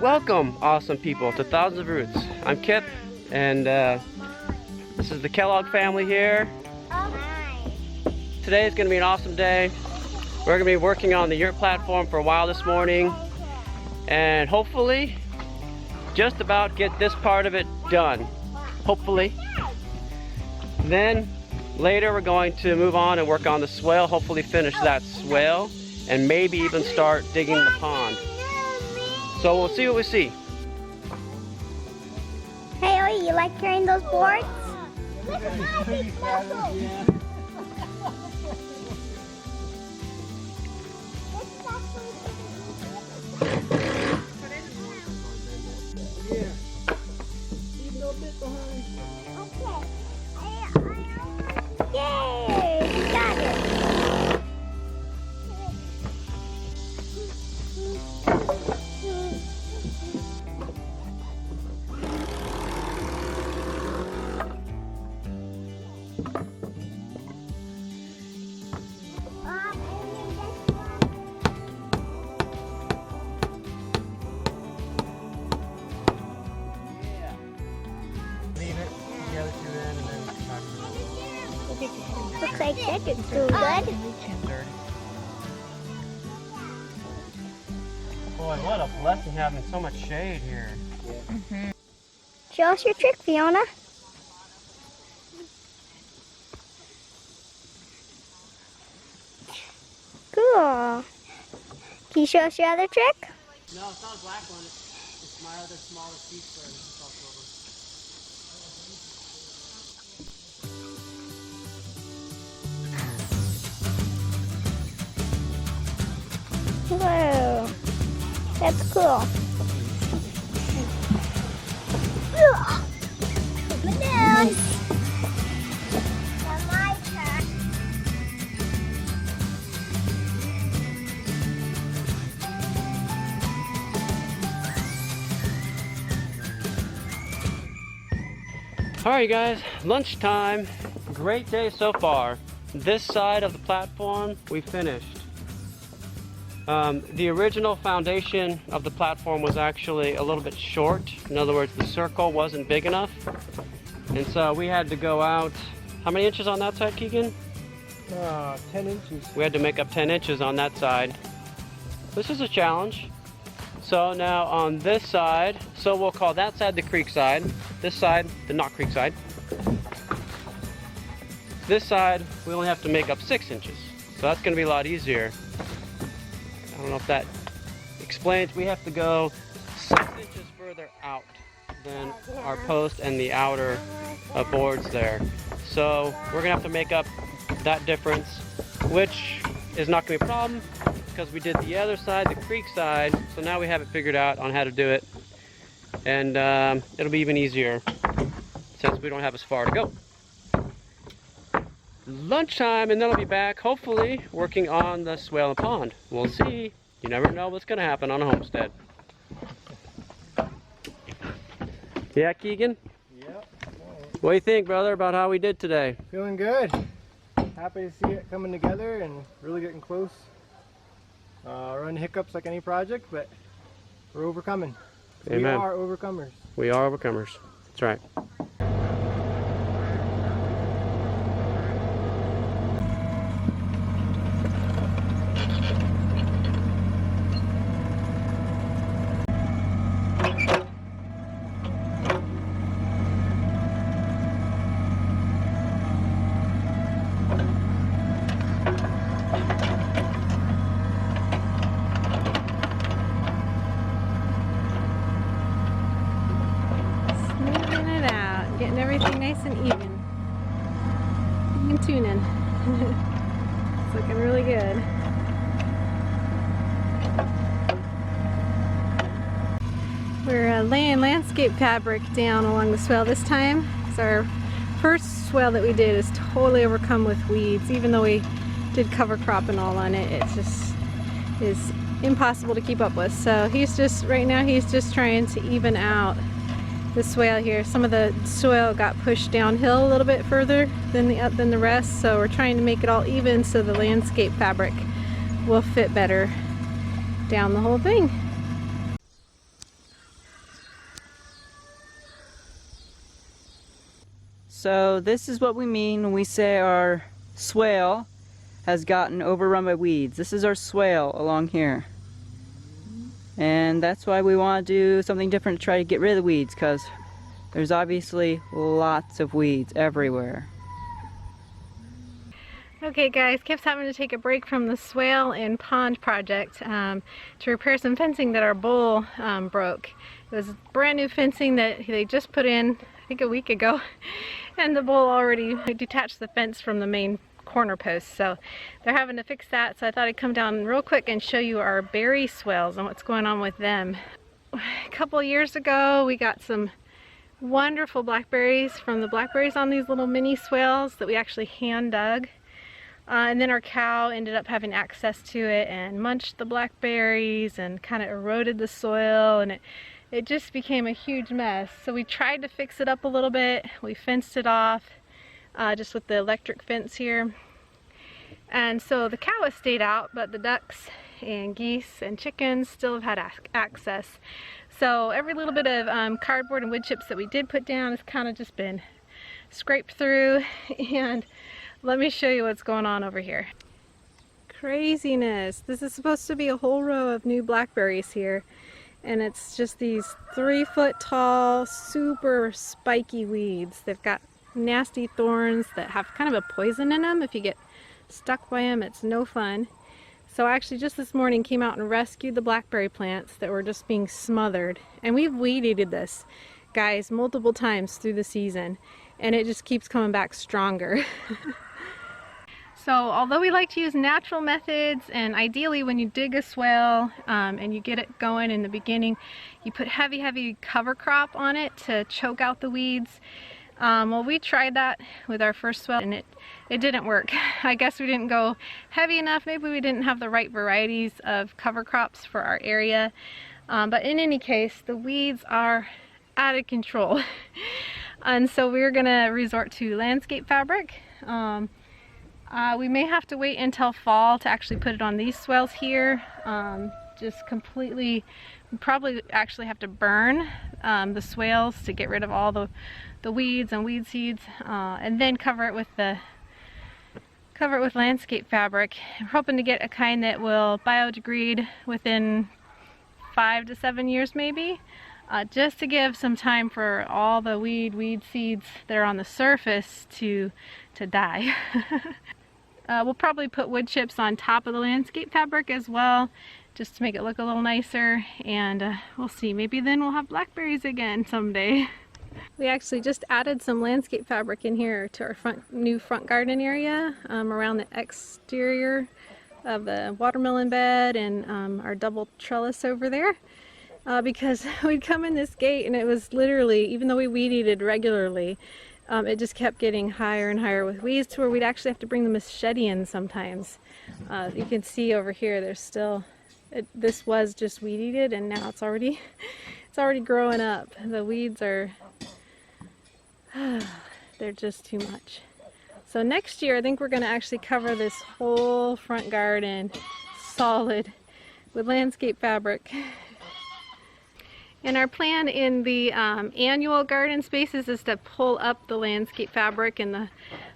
Welcome, awesome people, to Thousands of Roots. I'm Kip, and this is the Kellogg family here. Today is going to be an awesome day. We're going to be working on the yurt platform for a while this morning, and hopefully just about get this part of it done. Hopefully. Then later we're going to move on and work on the swale, hopefully finish that swale, and maybe even start digging the pond. So we'll see what we see. Hey, Oi, you like carrying those boards? Look at my big muscle. Yay, you got it. Looks like chicken's too good. Boy, what a blessing having so much shade here. Show us your trick, Fiona. Cool. Can you show us your other trick? No, it's not a black one. It's my other smaller piece bird. It's all silver. Whoa, that's cool. Put it down. On my track. All right, guys, lunchtime. Great day so far. This side of the platform, we finished. The original foundation of the platform was actually a little bit short. In other words, the circle wasn't big enough. And so we had to go out, how many inches on that side, Keegan? 10 inches. We had to make up 10 inches on that side. This is a challenge. So now on this side, so we'll call that side the creek side, this side the not creek side. This side, we only have to make up 6 inches. So that's gonna be a lot easier. I don't know if that explains. We have to go 6 inches further out than our post and the outer boards there. So we're gonna have to make up that difference, which is not gonna be a problem because we did the other side, the creek side. So now we have it figured out on how to do it, and it'll be even easier since we don't have as far to go. Lunchtime, and then I'll be back, hopefully, working on the swale and pond. We'll see. You never know what's going to happen on a homestead. Yeah, Keegan? Yep. What do you think, brother, about how we did today? Feeling good. Happy to see it coming together and really getting close. Run hiccups like any project, but we're overcoming. Amen. We are overcomers. We are overcomers. That's right. Getting everything nice and even. And tuning. It's looking really good. We're laying landscape fabric down along the swale this time. So our first swale that we did is totally overcome with weeds. Even though we did cover crop and all on it, it just is impossible to keep up with. So he's just, right now he's just trying to even out the swale here. Some of the soil got pushed downhill a little bit further than the rest, so we're trying to make it all even so the landscape fabric will fit better down the whole thing. So this is what we mean when we say our swale has gotten overrun by weeds. This is our swale along here. And that's why we want to do something different to try to get rid of the weeds, because there's obviously lots of weeds everywhere. Okay guys, Kip's having to take a break from the swale and pond project to repair some fencing that our bull broke. It was brand new fencing that they just put in, I think a week ago, and the bull already detached the fence from the main corner post, so they're having to fix that. So I thought I'd come down real quick and show you our berry swales and what's going on with them. A couple years ago we got some wonderful blackberries from the Blackberries on these little mini swales that we actually hand dug. And then our cow ended up having access to it and munched the blackberries and kind of eroded the soil, and it just became a huge mess. So we tried to fix it up a little bit. We fenced it off just with the electric fence here. And so the cow has stayed out, but the ducks and geese and chickens still have had access. So every little bit of cardboard and wood chips that we did put down has kind of just been scraped through. And let me show you what's going on over here. Craziness. This is supposed to be a whole row of new blackberries here, and it's just these 3-foot tall, super spiky weeds. They've got nasty thorns that have kind of a poison in them. If you get stuck by them, it's no fun. So I actually just this morning came out and rescued the blackberry plants that were just being smothered, and we've weed eated this, guys, multiple times through the season, and it just keeps coming back stronger. So although we like to use natural methods, and ideally when you dig a swale and you get it going in the beginning, you put heavy cover crop on it to choke out the weeds. Well, we tried that with our first swale and it didn't work. I guess we didn't go heavy enough. Maybe we didn't have the right varieties of cover crops for our area. But in any case, the weeds are out of control. And so we're gonna resort to landscape fabric. We may have to wait until fall to actually put it on these swales here. Just completely, we probably actually have to burn the swales to get rid of all the weeds and weed seeds, and then cover it with landscape fabric. We're hoping to get a kind that will biodegrade within 5 to 7 years maybe, just to give some time for all the weed seeds that are on the surface to die. We'll probably put wood chips on top of the landscape fabric as well, just to make it look a little nicer, and we'll see, maybe then we'll have blackberries again someday. We actually just added some landscape fabric in here to our new front garden area, around the exterior of the watermelon bed and our double trellis over there, because we'd come in this gate and it was literally, even though we weed eated regularly, it just kept getting higher and higher with weeds to where we'd actually have to bring the machete in sometimes. You can see over here there's still, this was just weed eated, and now it's already growing up. The weeds are, they're just too much. So next year I think we're going to actually cover this whole front garden solid with landscape fabric. And our plan in the annual garden spaces is to pull up the landscape fabric in the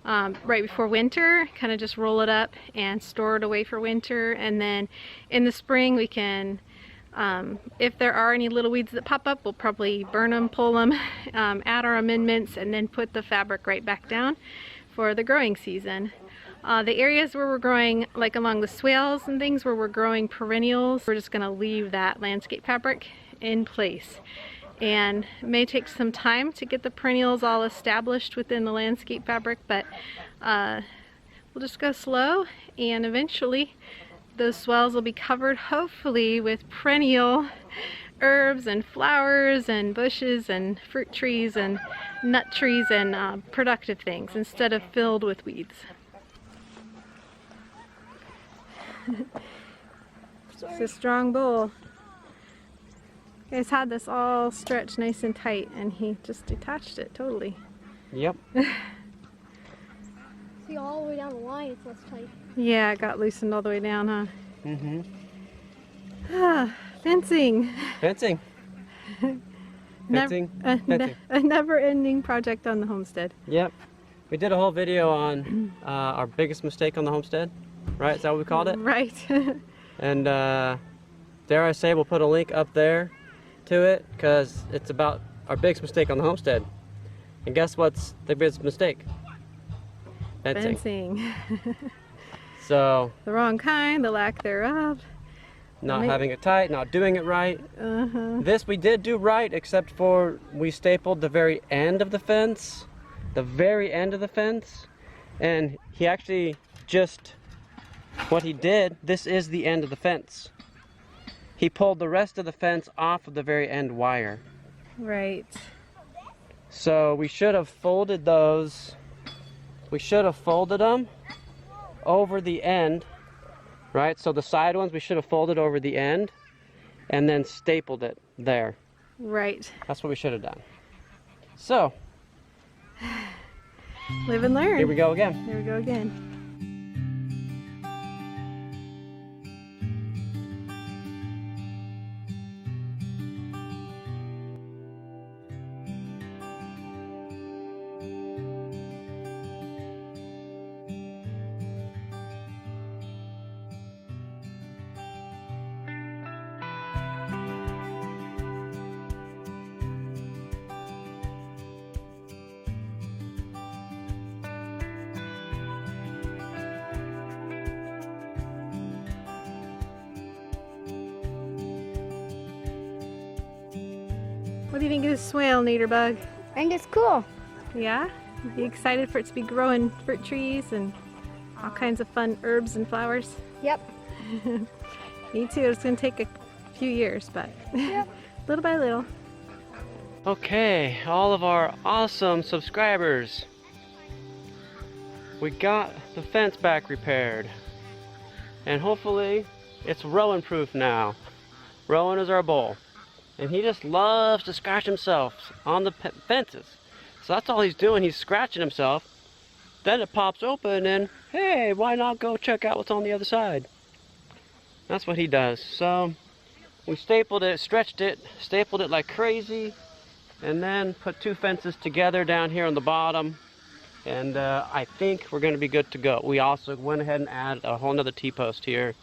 right before winter, kind of just roll it up and store it away for winter, and then in the spring we can, if there are any little weeds that pop up, we'll probably burn them, pull them, add our amendments, and then put the fabric right back down for the growing season. The areas where we're growing, like along the swales and things where we're growing perennials, we're just going to leave that landscape fabric in place. And it may take some time to get the perennials all established within the landscape fabric, but we'll just go slow, and eventually those swales will be covered, hopefully, with perennial herbs and flowers and bushes and fruit trees and nut trees and productive things, instead of filled with weeds. It's a strong bull. Guys had this all stretched nice and tight, and he just detached it totally. Yep. See, all the way down the line it's less tight. Yeah, it got loosened all the way down, huh? Mm-hmm. Ah, fencing. Fencing. Fencing? Fencing. A never-ending project on the homestead. Yep. We did a whole video on our biggest mistake on the homestead, right? Is that what we called it? Right. And dare I say, we'll put a link up there to it because it's about our biggest mistake on the homestead. And guess what's the biggest mistake? Fencing. Fencing. So, The wrong kind, the lack thereof. not having it tight, not doing it right. Uh-huh. This we did do right, except for we stapled the very end of the fence. The very end of the fence. And he actually just, what he did, this is the end of the fence. He pulled the rest of the fence off of the very end wire. Right. So we should have folded those, we should have folded them over the end, right? So the side ones we should have folded over the end and then stapled it there. Right. That's what we should have done. So, Live and learn. here we go again. There we go again. What do you think of this swale, Naderbug? I think it's cool. Yeah? You excited for it to be growing fruit trees and all kinds of fun herbs and flowers? Yep. Me too. It's going to take a few years, but Yep. little by little. Okay, all of our awesome subscribers. We got the fence back repaired. And hopefully it's Rowan proof now. Rowan is our bull. And he just loves to scratch himself on the fences. So that's all he's doing. He's scratching himself. Then it pops open and, hey, why not go check out what's on the other side? That's what he does. So we stapled it, stretched it, stapled it like crazy, and then put two fences together down here on the bottom. And I think we're going to be good to go. We also went ahead and added a whole nother T-post here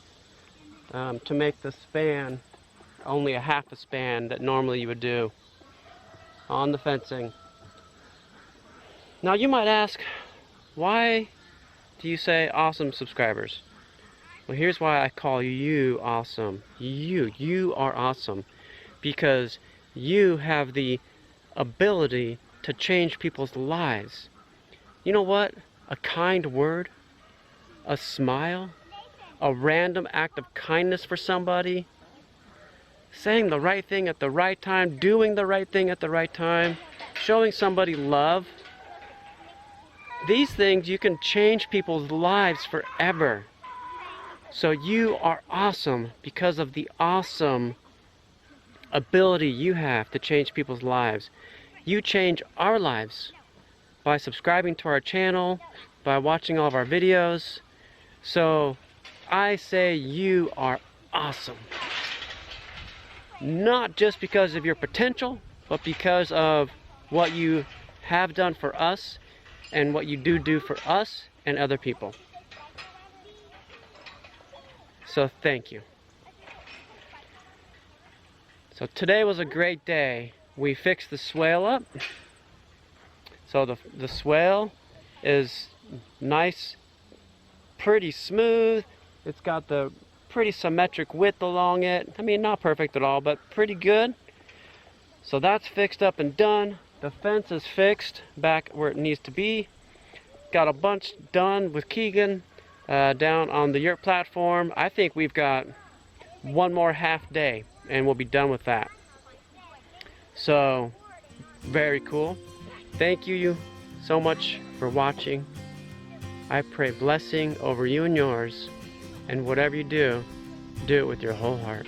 to make the span only a half a span that normally you would do on the fencing. Now you might ask, why do you say awesome subscribers? Well, here's why I call you awesome. You are awesome because you have the ability to change people's lives. You know what? A kind word, a smile, a random act of kindness for somebody, saying the right thing at the right time, doing the right thing at the right time, showing somebody love. These things, you can change people's lives forever. So you are awesome because of the awesome ability you have to change people's lives. You change our lives by subscribing to our channel, by watching all of our videos. So I say you are awesome. Not just because of your potential, but because of what you have done for us and what you do for us and other people. So thank you. So today was a great day. We fixed the swale up. So the swale is nice, pretty smooth. It's got the pretty symmetric width along it. I mean, not perfect at all, but pretty good. So that's fixed up and done. The fence is fixed back where it needs to be. Got a bunch done with Keegan down on the yurt platform. I think we've got one more half day and we'll be done with that. So very cool. Thank you so much for watching. I pray blessing over you and yours, and whatever you do, do it with your whole heart.